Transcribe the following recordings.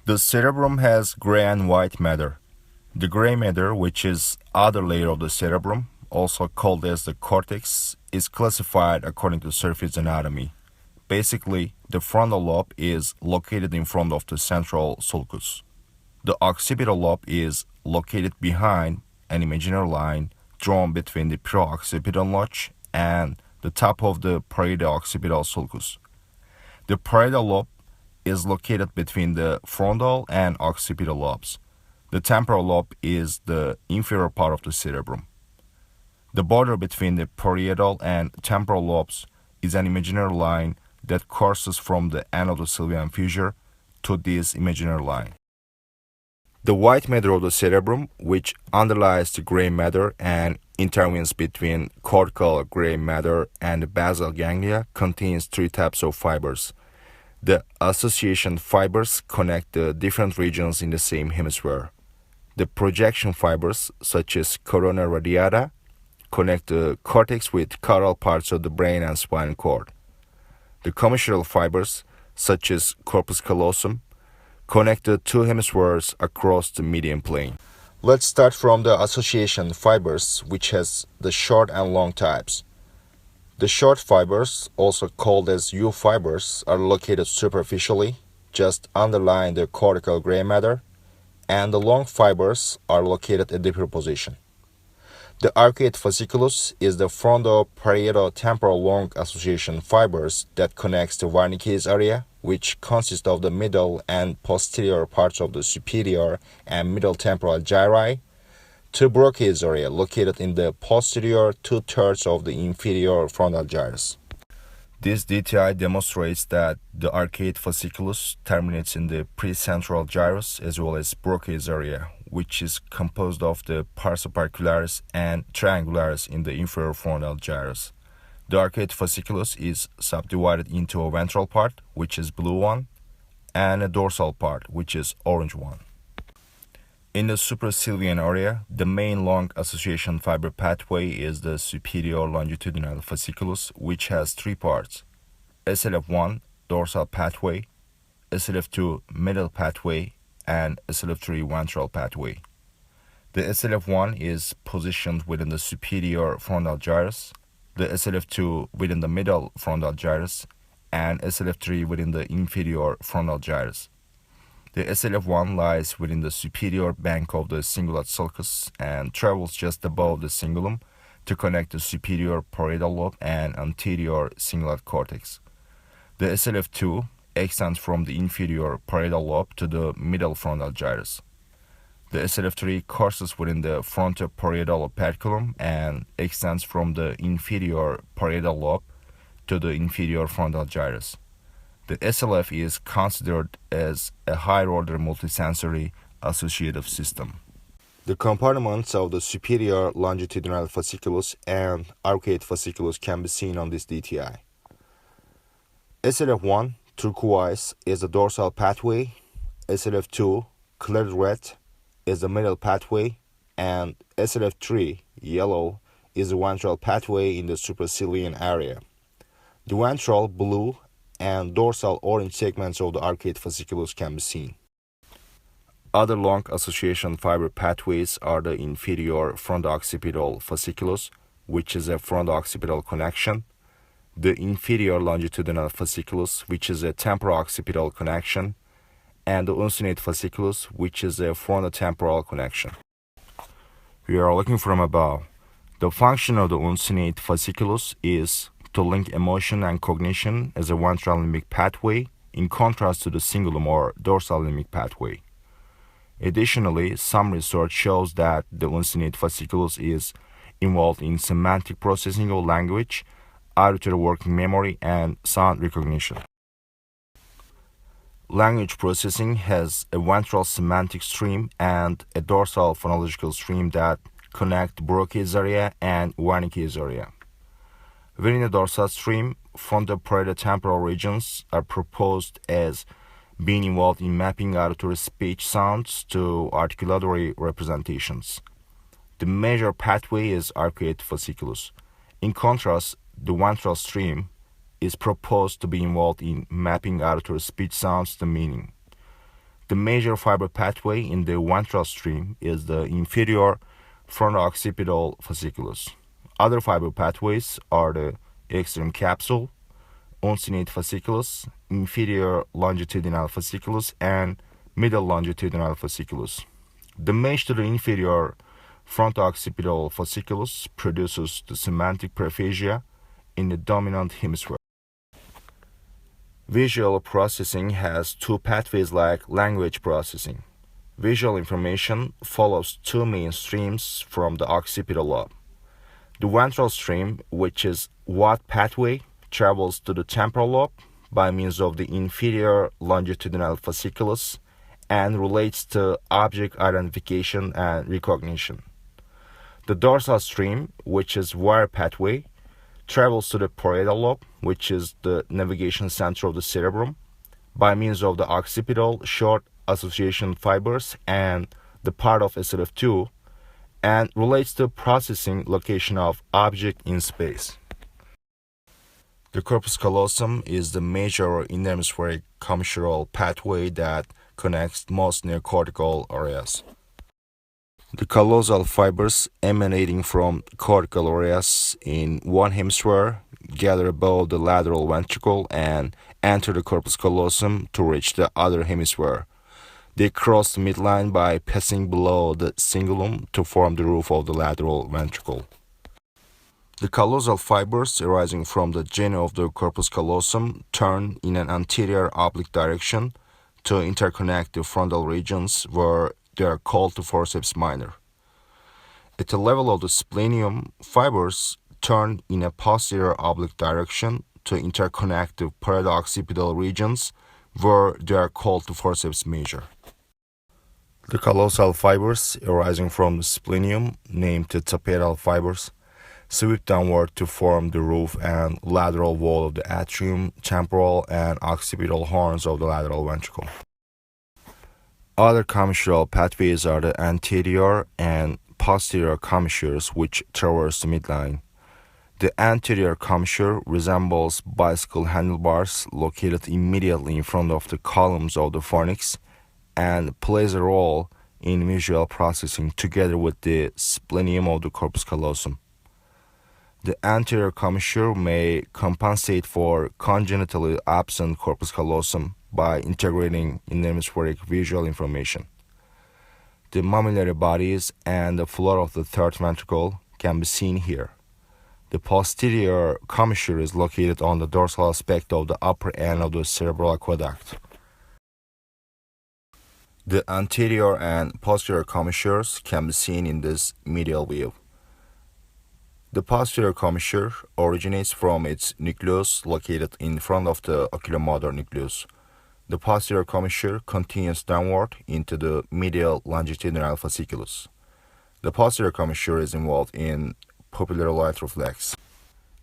The cerebrum has gray and white matter. The gray matter, which is other layer of the cerebrum, also called as the cortex, is classified according to surface anatomy. Basically, the frontal lobe is located in front of the central sulcus. The occipital lobe is located behind an imaginary line drawn between the preoccipital notch and the top of the parietal occipital sulcus. The parietal lobe is located between the frontal and occipital lobes. The temporal lobe is the inferior part of the cerebrum. The border between the parietal and temporal lobes is an imaginary line that courses from the end of the sylvian fissure to this imaginary line. The white matter of the cerebrum, which underlies the gray matter and intervenes between cortical gray matter and the basal ganglia, contains three types of fibers. The association fibers connect the different regions in the same hemisphere. The projection fibers, such as corona radiata, connect the cortex with caudal parts of the brain and spinal cord. The commissural fibers, such as corpus callosum, connect the two hemispheres across the median plane. Let's start from the association fibers, which has the short and long types. The short fibers, also called as U fibers, are located superficially, just underlying the cortical gray matter, and the long fibers are located at deeper position. The arcuate fasciculus is the fronto-parieto-temporal long association fibers that connects the Wernicke's area, which consists of the middle and posterior parts of the superior and middle temporal gyri, to Broca's area located in the posterior two-thirds of the inferior frontal gyrus. This DTI demonstrates that the arcuate fasciculus terminates in the precentral gyrus as well as Broca's area, which is composed of the pars opercularis and triangularis in the inferior frontal gyrus. The arcuate fasciculus is subdivided into a ventral part, which is blue one, and a dorsal part, which is orange one. In the suprasylvian area, the main long association fiber pathway is the superior longitudinal fasciculus, which has three parts: SLF1 dorsal pathway, SLF2 middle pathway, and SLF3 ventral pathway. The SLF1 is positioned within the superior frontal gyrus, the SLF2 within the middle frontal gyrus, and SLF3 within the inferior frontal gyrus. The SLF1 lies within the superior bank of the cingulate sulcus and travels just above the cingulum to connect the superior parietal lobe and anterior cingulate cortex. The SLF2 extends from the inferior parietal lobe to the middle frontal gyrus. The SLF3 courses within the frontoparietal operculum and extends from the inferior parietal lobe to the inferior frontal gyrus. The SLF is considered as a higher-order multisensory associative system. The compartments of the superior longitudinal fasciculus and arcuate fasciculus can be seen on this DTI. SLF1, turquoise, is the dorsal pathway, SLF2, clear red, is the middle pathway, and SLF3, yellow, is the ventral pathway in the supracilian area. The ventral, blue, and dorsal orange segments of the arcuate fasciculus can be seen. Other long association fiber pathways are the inferior fronto-occipital fasciculus, which is a fronto-occipital connection, the inferior longitudinal fasciculus, which is a temporo-occipital connection, and the uncinate fasciculus, which is a frontotemporal connection. We are looking from above. The function of the uncinate fasciculus is to link emotion and cognition as a ventral limbic pathway, in contrast to the cingulum or dorsal limbic pathway. Additionally, some research shows that the uncinate fasciculus is involved in semantic processing of language, auditory working memory, and sound recognition. Language processing has a ventral semantic stream and a dorsal phonological stream that connect Broca's area and Wernicke's area. Within the dorsal stream, frontoparieto-temporal regions are proposed as being involved in mapping auditory speech sounds to articulatory representations. The major pathway is arcuate fasciculus. In contrast, the ventral stream is proposed to be involved in mapping auditory speech sounds to meaning. The major fiber pathway in the ventral stream is the inferior fronto-occipital fasciculus. Other fiber pathways are the extreme capsule, uncinate fasciculus, inferior longitudinal fasciculus, and middle longitudinal fasciculus. The mesh to the inferior fronto-occipital fasciculus produces the semantic paraphagia in the dominant hemisphere. Visual processing has two pathways like language processing. Visual information follows two main streams from the occipital lobe. The ventral stream, which is what pathway, travels to the temporal lobe by means of the inferior longitudinal fasciculus and relates to object identification and recognition. The dorsal stream, which is wire pathway, travels to the parietal lobe, which is the navigation center of the cerebrum, by means of the occipital short association fibers and the part of SLF2, and relates to processing location of object in space. The corpus callosum is the major interhemispheric commissural pathway that connects most neocortical areas. The callosal fibers emanating from cortical areas in one hemisphere gather above the lateral ventricle and enter the corpus callosum to reach the other hemisphere. They cross the midline by passing below the cingulum to form the roof of the lateral ventricle. The callosal fibers arising from the genu of the corpus callosum turn in an anterior oblique direction to interconnect the frontal regions where they are called the forceps minor. At the level of the splenium, fibers turn in a posterior oblique direction to interconnect the parieto-occipital regions where they are called the forceps major. The callosal fibers arising from the splenium, named the tapetal fibers, sweep downward to form the roof and lateral wall of the atrium, temporal, and occipital horns of the lateral ventricle. Other commissural pathways are the anterior and posterior commissures, which traverse the midline. The anterior commissure resembles bicycle handlebars located immediately in front of the columns of the fornix and plays a role in visual processing together with the splenium of the corpus callosum. The anterior commissure may compensate for congenitally absent corpus callosum by integrating interhemispheric visual information. The mammillary bodies and the floor of the third ventricle can be seen here. The posterior commissure is located on the dorsal aspect of the upper end of the cerebral aqueduct. The anterior and posterior commissures can be seen in this medial view. The posterior commissure originates from its nucleus located in front of the oculomotor nucleus. The posterior commissure continues downward into the medial longitudinal fasciculus. The posterior commissure is involved in pupillary light reflex.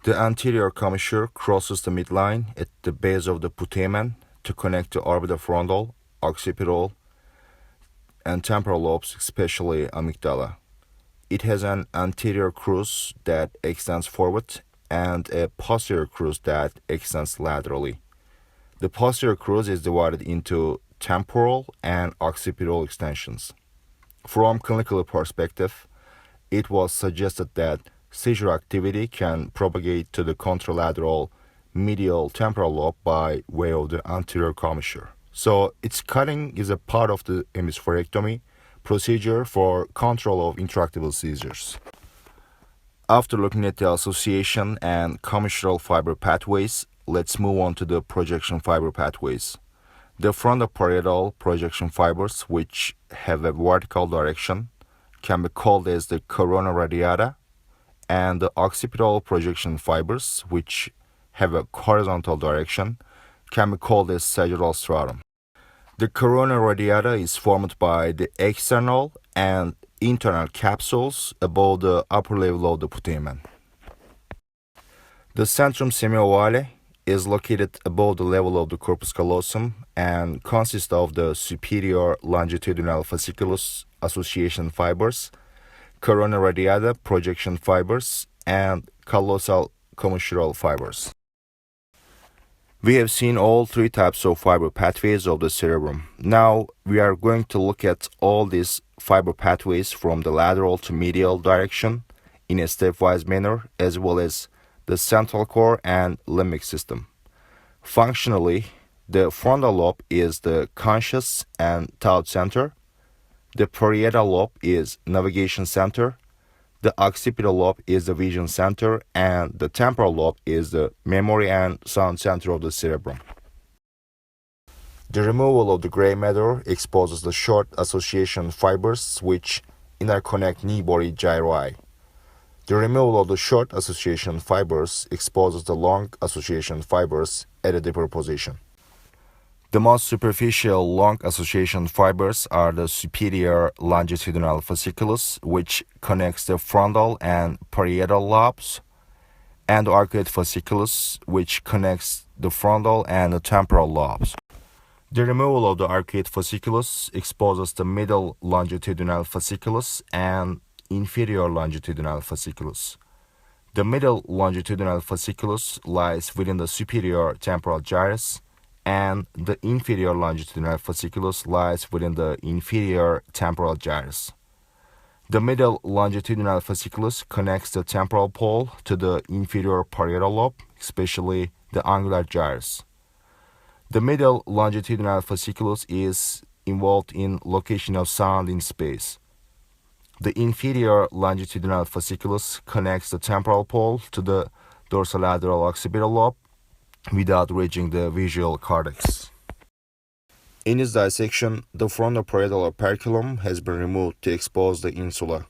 The anterior commissure crosses the midline at the base of the putamen to connect the orbitofrontal, occipital, and temporal lobes, especially amygdala. It has an anterior crus that extends forward and a posterior crus that extends laterally. The posterior crus is divided into temporal and occipital extensions. From clinical perspective, it was suggested that seizure activity can propagate to the contralateral medial temporal lobe by way of the anterior commissure. So its cutting is a part of the hemispherectomy procedure for control of intractable seizures. After looking at the association and commissural fiber pathways, let's move on to the projection fiber pathways. The frontoparietal projection fibers, which have a vertical direction, can be called as the corona radiata, and the occipital projection fibers, which have a horizontal direction, can be called as sagittal stratum. The corona radiata is formed by the external and internal capsules above the upper level of the putamen. The centrum semiovale is located above the level of the corpus callosum and consists of the superior longitudinal fasciculus association fibers, corona radiata projection fibers, and callosal commissural fibers. We have seen all three types of fiber pathways of the cerebrum. Now we are going to look at all these fiber pathways from the lateral to medial direction in a stepwise manner, as well as the central core and limbic system. Functionally, the frontal lobe is the conscious and thought center. The parietal lobe is navigation center. The occipital lobe is the vision center, and the temporal lobe is the memory and sound center of the cerebrum. The removal of the gray matter exposes the short association fibers which interconnect knee body gyri. The removal of the short association fibers exposes the long association fibers at a deeper position. The most superficial long association fibers are the superior longitudinal fasciculus, which connects the frontal and parietal lobes, and the arcuate fasciculus, which connects the frontal and the temporal lobes. The removal of the arcuate fasciculus exposes the middle longitudinal fasciculus and inferior longitudinal fasciculus. The middle longitudinal fasciculus lies within the superior temporal gyrus, and the inferior longitudinal fasciculus lies within the inferior temporal gyrus. The middle longitudinal fasciculus connects the temporal pole to the inferior parietal lobe, especially the angular gyrus. The middle longitudinal fasciculus is involved in location of sound in space. The inferior longitudinal fasciculus connects the temporal pole to the dorsolateral occipital lobe without reaching the visual cortex. In this dissection, the frontoparietal operculum has been removed to expose the insula.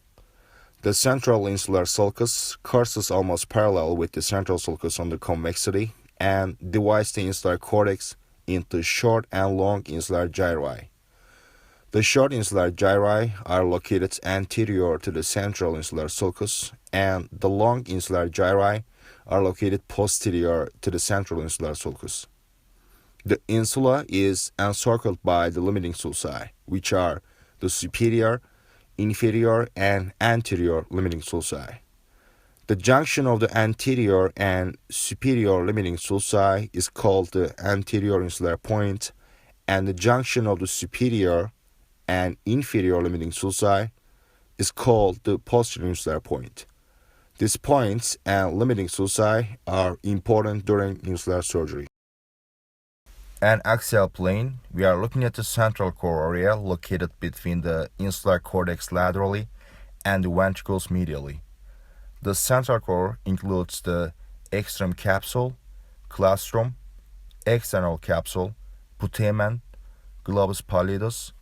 The central insular sulcus courses almost parallel with the central sulcus on the convexity and divides the insular cortex into short and long insular gyri. The short insular gyri are located anterior to the central insular sulcus, and the long insular gyri are located posterior to the central insular sulcus. The insula is encircled by the limiting sulci, which are the superior, inferior, and anterior limiting sulci. The junction of the anterior and superior limiting sulci is called the anterior insular point, and the junction of the superior and inferior limiting sulci is called the posterior insular point. These points and limiting sulci are important during insular surgery. An axial plane, we are looking at the central core area located between the insular cortex laterally and the ventricles medially. The central core includes the extreme capsule, claustrum, external capsule, putamen, globus pallidus,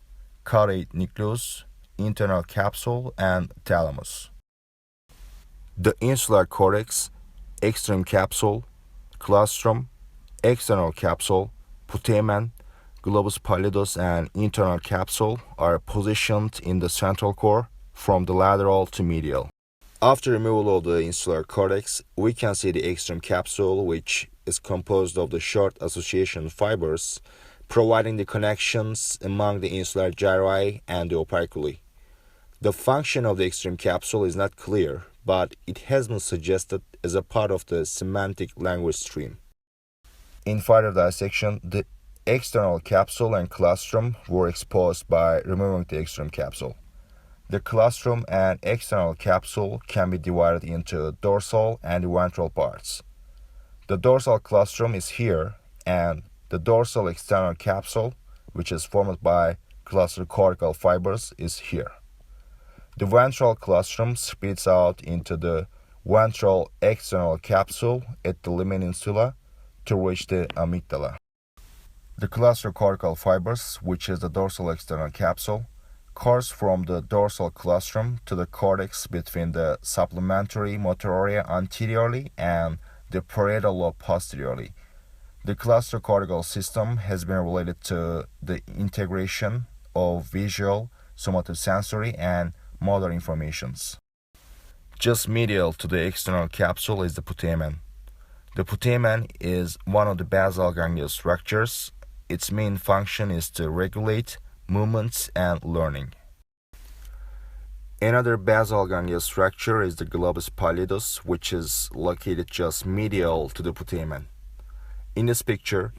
caudate nucleus, internal capsule, and thalamus. The insular cortex, extreme capsule, claustrum, external capsule, putamen, globus pallidus, and internal capsule are positioned in the central core from the lateral to medial. After removal of the insular cortex, we can see the extreme capsule, which is composed of the short association fibers, providing the connections among the insular gyri and the operculi. The function of the extreme capsule is not clear, but it has been suggested as a part of the semantic language stream. In further dissection, the external capsule and claustrum were exposed by removing the extreme capsule. The claustrum and external capsule can be divided into dorsal and ventral parts. The dorsal claustrum is here, and the dorsal external capsule, which is formed by claustrocortical fibers, is here. The ventral claustrum splits out into the ventral external capsule at the limit insula to reach the amygdala. The claustrocortical fibers, which is the dorsal external capsule, course from the dorsal claustrum to the cortex between the supplementary motor area anteriorly and the parietal lobe posteriorly. The claustrocortical system has been related to the integration of visual, somatosensory, and motor informations. Just medial to the external capsule is the putamen. The putamen is one of the basal ganglia structures. Its main function is to regulate movements and learning. Another basal ganglia structure is the globus pallidus, which is located just medial to the putamen. In this picture,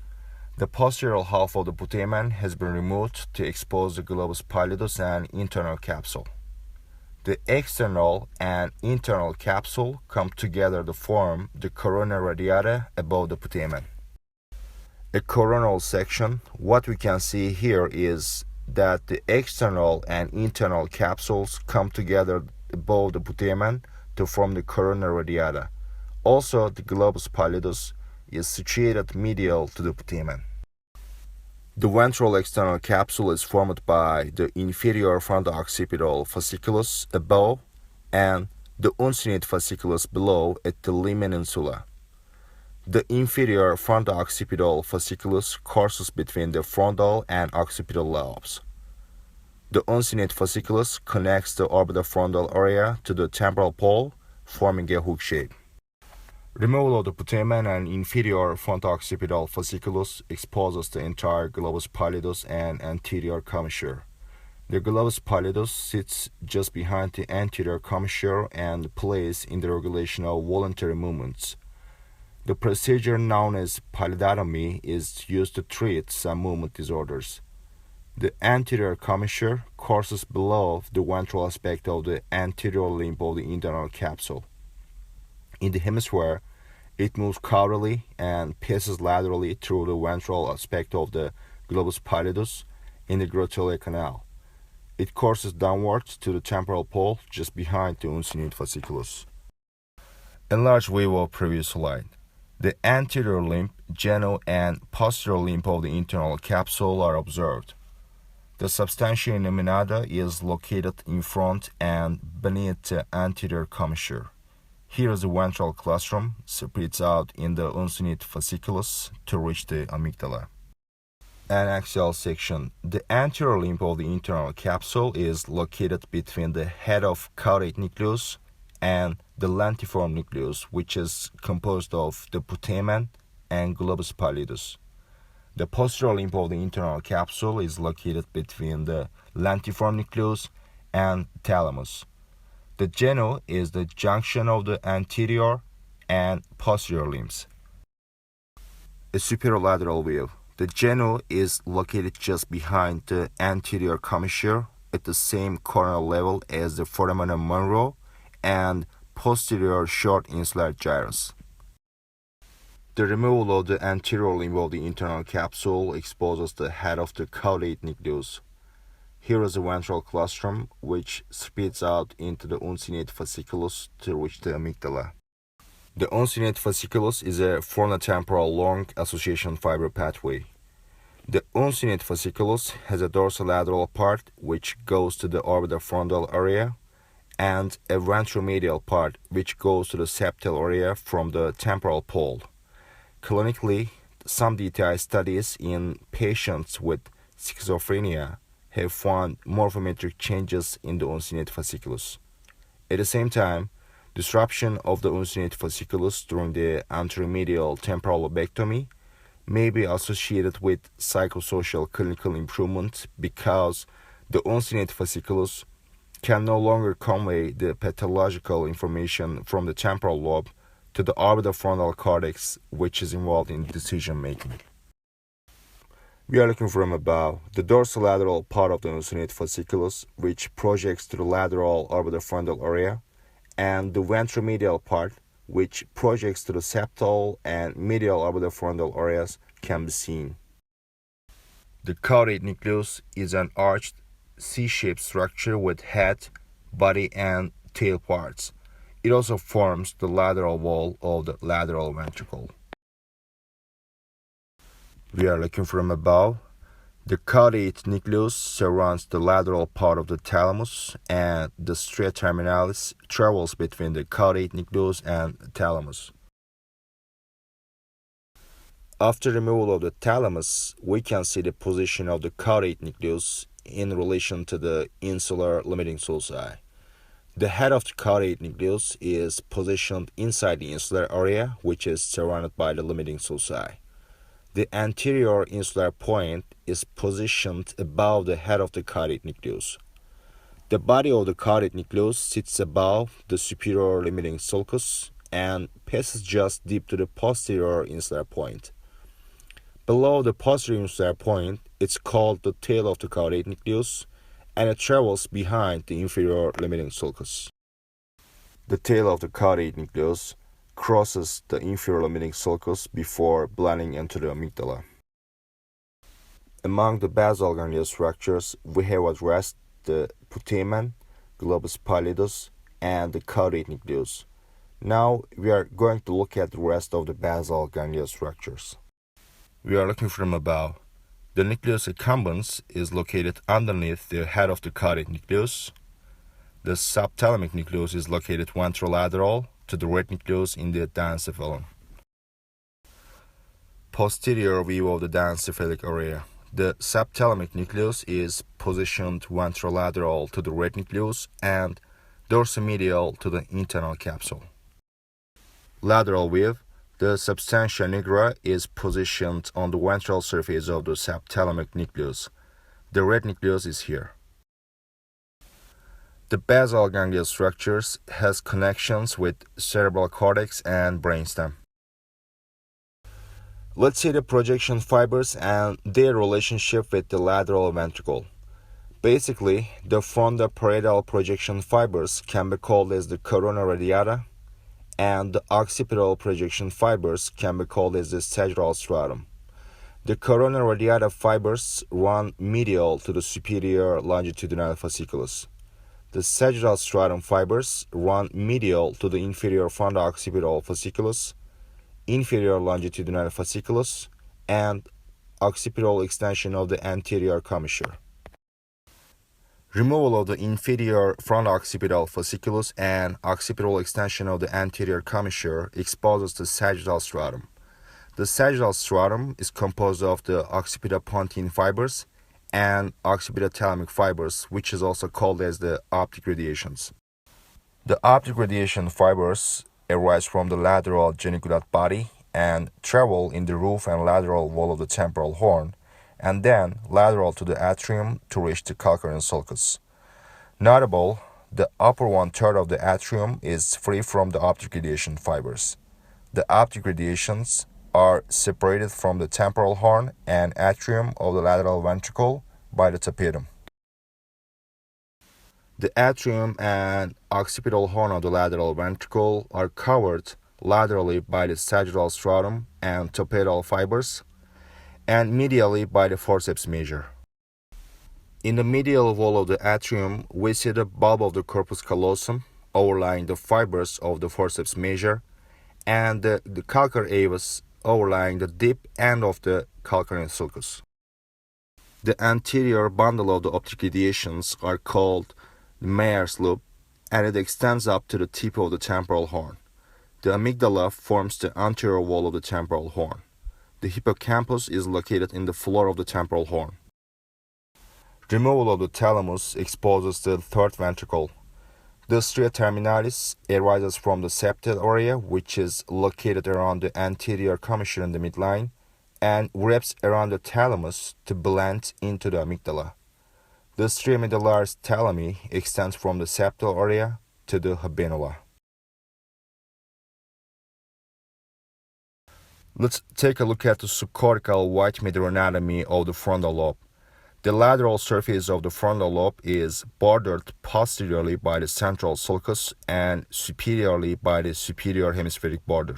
the posterior half of the putamen has been removed to expose the globus pallidus and internal capsule. The external and internal capsule come together to form the corona radiata above the putamen. A coronal section, what we can see here is that the external and internal capsules come together above the putamen to form the corona radiata. Also, the globus pallidus is situated medial to the putamen. The ventral external capsule is formed by the inferior fronto-occipital fasciculus above and the uncinate fasciculus below at the limb insula. The inferior fronto-occipital fasciculus courses between the frontal and occipital lobes. The uncinate fasciculus connects the orbitofrontal area to the temporal pole, forming a hook shape. Removal of the putamen and inferior fronto-occipital fasciculus exposes the entire globus pallidus and anterior commissure. The globus pallidus sits just behind the anterior commissure and plays in the regulation of voluntary movements. The procedure known as pallidotomy is used to treat some movement disorders. The anterior commissure courses below the ventral aspect of the anterior limb of the internal capsule. In the hemisphere, it moves caudally and passes laterally through the ventral aspect of the globus pallidus in the Grottolia canal. It courses downwards to the temporal pole just behind the uncinate fasciculus. Enlarged view of previous slide. The anterior limb, genu, and posterior limb of the internal capsule are observed. The substantia nominata is located in front and beneath the anterior commissure. Here is the ventral claustrum, spreads out in the uncinate fasciculus to reach the amygdala. An axial section. The anterior limb of the internal capsule is located between the head of caudate nucleus and the lentiform nucleus, which is composed of the putamen and globus pallidus. The posterior limb of the internal capsule is located between the lentiform nucleus and thalamus. The genu is the junction of the anterior and posterior limbs. A superolateral view. The genu is located just behind the anterior commissure at the same coronal level as the foramen Monro and posterior short insular gyrus. The removal of the anterior limb of the internal capsule exposes the head of the caudate nucleus. Here is the ventral claustrum, which spreads out into the uncinate fasciculus to reach the amygdala. The uncinate fasciculus is a frontotemporal long association fiber pathway. The uncinate fasciculus has a dorsolateral part which goes to the orbitofrontal area and a ventromedial part which goes to the septal area from the temporal pole. Clinically, some detailed studies in patients with schizophrenia have found morphometric changes in the uncinate fasciculus. At the same time, disruption of the uncinate fasciculus during the anteromedial temporal lobectomy may be associated with psychosocial clinical improvement because the uncinate fasciculus can no longer convey the pathological information from the temporal lobe to the orbitofrontal cortex, which is involved in decision making. We are looking from above. The dorsolateral part of the uncinate fasciculus, which projects to the lateral orbitofrontal area, and the ventromedial part, which projects to the septal and medial orbitofrontal areas, can be seen. The caudate nucleus is an arched, C-shaped structure with head, body, and tail parts. It also forms the lateral wall of the lateral ventricle. We are looking from above. The caudate nucleus surrounds the lateral part of the thalamus, and the stria terminalis travels between the caudate nucleus and thalamus. After removal of the thalamus, we can see the position of the caudate nucleus in relation to the insular limiting sulci. The head of the caudate nucleus is positioned inside the insular area, which is surrounded by the limiting sulci. The anterior insular point is positioned above the head of the caudate nucleus. The body of the caudate nucleus sits above the superior limiting sulcus and passes just deep to the posterior insular point. Below the posterior insular point, it's called the tail of the caudate nucleus, and it travels behind the inferior limiting sulcus. The tail of the caudate nucleus crosses the inferior limiting sulcus before blending into the amygdala. Among the basal ganglia structures, we have addressed the putamen, globus pallidus, and the caudate nucleus. Now we are going to look at the rest of the basal ganglia structures. We are looking from above. The nucleus accumbens is located underneath the head of the caudate nucleus. The subthalamic nucleus is located ventrolateral to the red nucleus in the diencephalon. Posterior view of the diencephalic area. The subthalamic nucleus is positioned ventrolateral to the red nucleus and dorsomedial to the internal capsule. Lateral view. The substantia nigra is positioned on the ventral surface of the subthalamic nucleus. The red nucleus is here. The basal ganglia structures has connections with cerebral cortex and brainstem. Let's see the projection fibers and their relationship with the lateral ventricle. Basically, the frontoparietal projection fibers can be called as the corona radiata, and the occipital projection fibers can be called as the sagittal stratum. The corona radiata fibers run medial to the superior longitudinal fasciculus. The sagittal stratum fibers run medial to the inferior fronto-occipital fasciculus, inferior longitudinal fasciculus, and occipital extension of the anterior commissure. Removal of the inferior fronto-occipital fasciculus and occipital extension of the anterior commissure exposes the sagittal stratum. The sagittal stratum is composed of the occipitopontine fibers and occipitothalamic fibers, which is also called as the optic radiations. The optic radiation fibers arise from the lateral geniculate body and travel in the roof and lateral wall of the temporal horn, and then lateral to the atrium to reach the calcareous sulcus. Notable, the upper one-third of the atrium is free from the optic radiation fibers. The optic radiations are separated from the temporal horn and atrium of the lateral ventricle by the tapetum. The atrium and occipital horn of the lateral ventricle are covered laterally by the sagittal stratum and tapetal fibers, and medially by the forceps major. In the medial wall of the atrium, we see the bulb of the corpus callosum overlying the fibers of the forceps major, and the calcar avus overlying the deep end of the calcareous sulcus. The anterior bundle of the optic radiations are called the Meyer's loop, and it extends up to the tip of the temporal horn. The amygdala forms the anterior wall of the temporal horn. The hippocampus is located in the floor of the temporal horn. Removal of the thalamus exposes the third ventricle. The stria terminalis arises from the septal area, which is located around the anterior commissure in the midline, and wraps around the thalamus to blend into the amygdala. The stria medullaris thalami extends from the septal area to the habenula. Let's take a look at the subcortical white matter anatomy of the frontal lobe. The lateral surface of the frontal lobe is bordered posteriorly by the central sulcus and superiorly by the superior hemispheric border.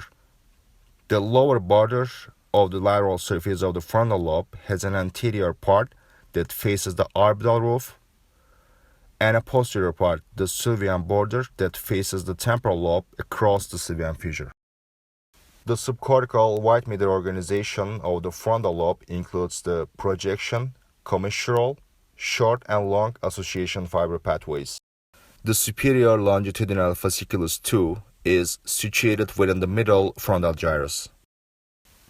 The lower border of the lateral surface of the frontal lobe has an anterior part that faces the orbital roof and a posterior part, the sylvian border, that faces the temporal lobe across the sylvian fissure. The subcortical white matter organization of the frontal lobe includes the projection, commissural, short and long association fiber pathways. The superior longitudinal fasciculus 2 is situated within the middle frontal gyrus.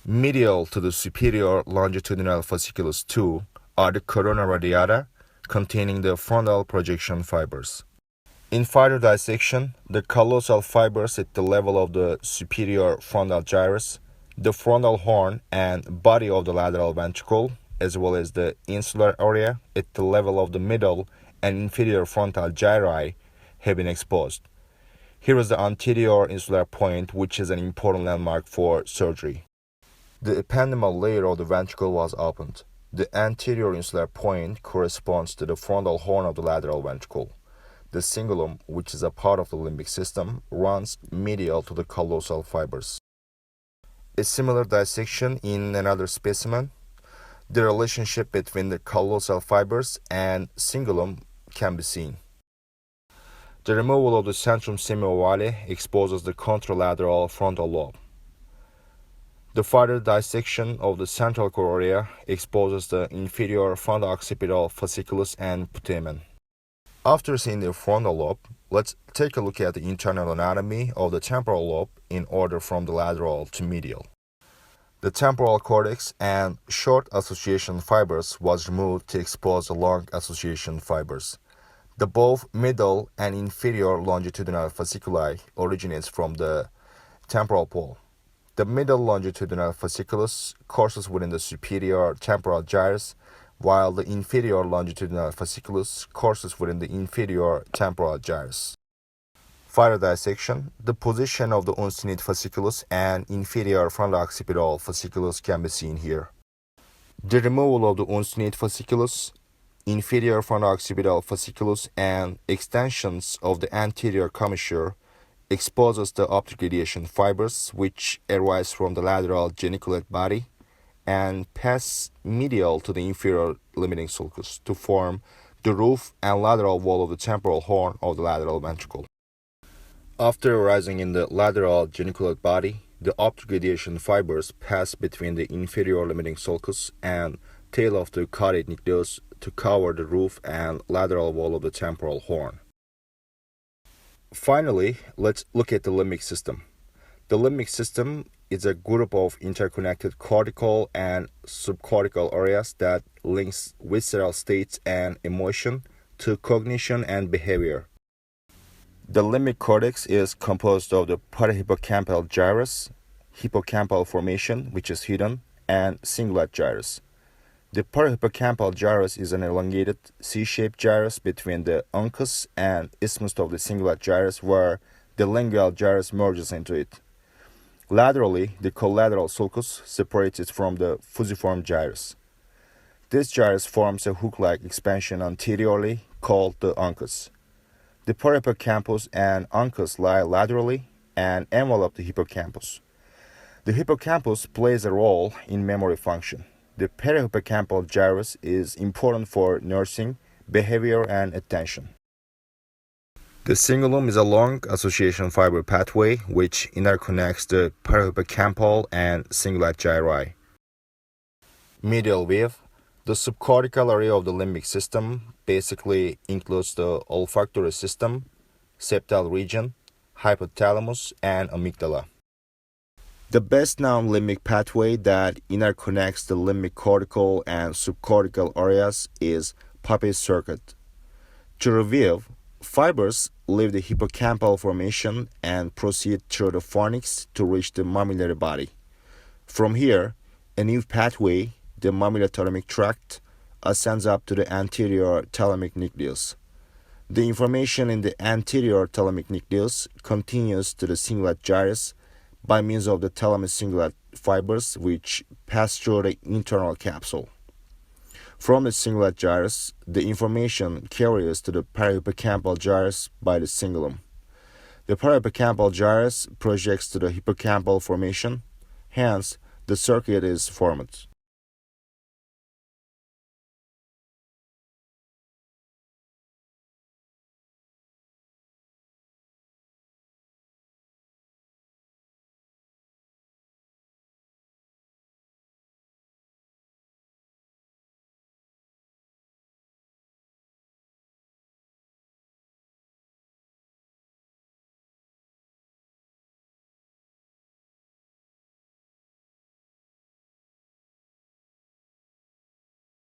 Medial to the superior longitudinal fasciculus 2 are the corona radiata containing the frontal projection fibers. In further dissection, the callosal fibers at the level of the superior frontal gyrus, the frontal horn and body of the lateral ventricle, as well as the insular area at the level of the middle and inferior frontal gyri, have been exposed. Here is the anterior insular point, which is an important landmark for surgery. The ependymal layer of the ventricle was opened. The anterior insular point corresponds to the frontal horn of the lateral ventricle. The cingulum, which is a part of the limbic system, runs medial to the callosal fibers. A similar dissection in another specimen. The relationship between the callosal fibers and cingulum can be seen. The removal of the centrum semiovale exposes the contralateral frontal lobe. The further dissection of the central core area exposes the inferior fronto-occipital fasciculus and putamen. After seeing the frontal lobe, let's take a look at the internal anatomy of the temporal lobe in order from the lateral to medial. The temporal cortex and short association fibers was removed to expose the long association fibers. The both middle and inferior longitudinal fasciculi originates from the temporal pole. The middle longitudinal fasciculus courses within the superior temporal gyrus, while the inferior longitudinal fasciculus courses within the inferior temporal gyrus. Further dissection, the position of the uncinate fasciculus and inferior fronto-occipital fasciculus can be seen here. The removal of the uncinate fasciculus, inferior fronto-occipital fasciculus, and extensions of the anterior commissure exposes the optic radiation fibers which arise from the lateral geniculate body and pass medial to the inferior limiting sulcus to form the roof and lateral wall of the temporal horn of the lateral ventricle. After arising in the lateral geniculate body, the optic radiation fibers pass between the inferior limiting sulcus and tail of the caudate nucleus to cover the roof and lateral wall of the temporal horn. Finally, let's look at the limbic system. The limbic system is a group of interconnected cortical and subcortical areas that links visceral states and emotion to cognition and behavior. The limbic cortex is composed of the parahippocampal gyrus, hippocampal formation, which is hidden, and cingulate gyrus. The parahippocampal gyrus is an elongated C-shaped gyrus between the uncus and isthmus of the cingulate gyrus, where the lingual gyrus merges into it. Laterally, the collateral sulcus separates it from the fusiform gyrus. This gyrus forms a hook-like expansion anteriorly called the uncus. The parahippocampus and uncus lie laterally and envelop the hippocampus. The hippocampus plays a role in memory function. The perihippocampal gyrus is important for nursing, behavior, and attention. The cingulum is a long association fiber pathway which interconnects the parahippocampal and cingulate gyri. Medial view. The subcortical area of the limbic system basically includes the olfactory system, septal region, hypothalamus, and amygdala. The best known limbic pathway that interconnects the limbic cortical and subcortical areas is Papez circuit. To review, fibers leave the hippocampal formation and proceed through the fornix to reach the mammillary body. From here, a new pathway, the mammillothalamic tract, ascends up to the anterior thalamic nucleus. The information in the anterior thalamic nucleus continues to the cingulate gyrus by means of the thalamus cingulate fibers which pass through the internal capsule. From the cingulate gyrus, the information carries to the parahippocampal gyrus by the cingulum. The parahippocampal gyrus projects to the hippocampal formation, hence the circuit is formed.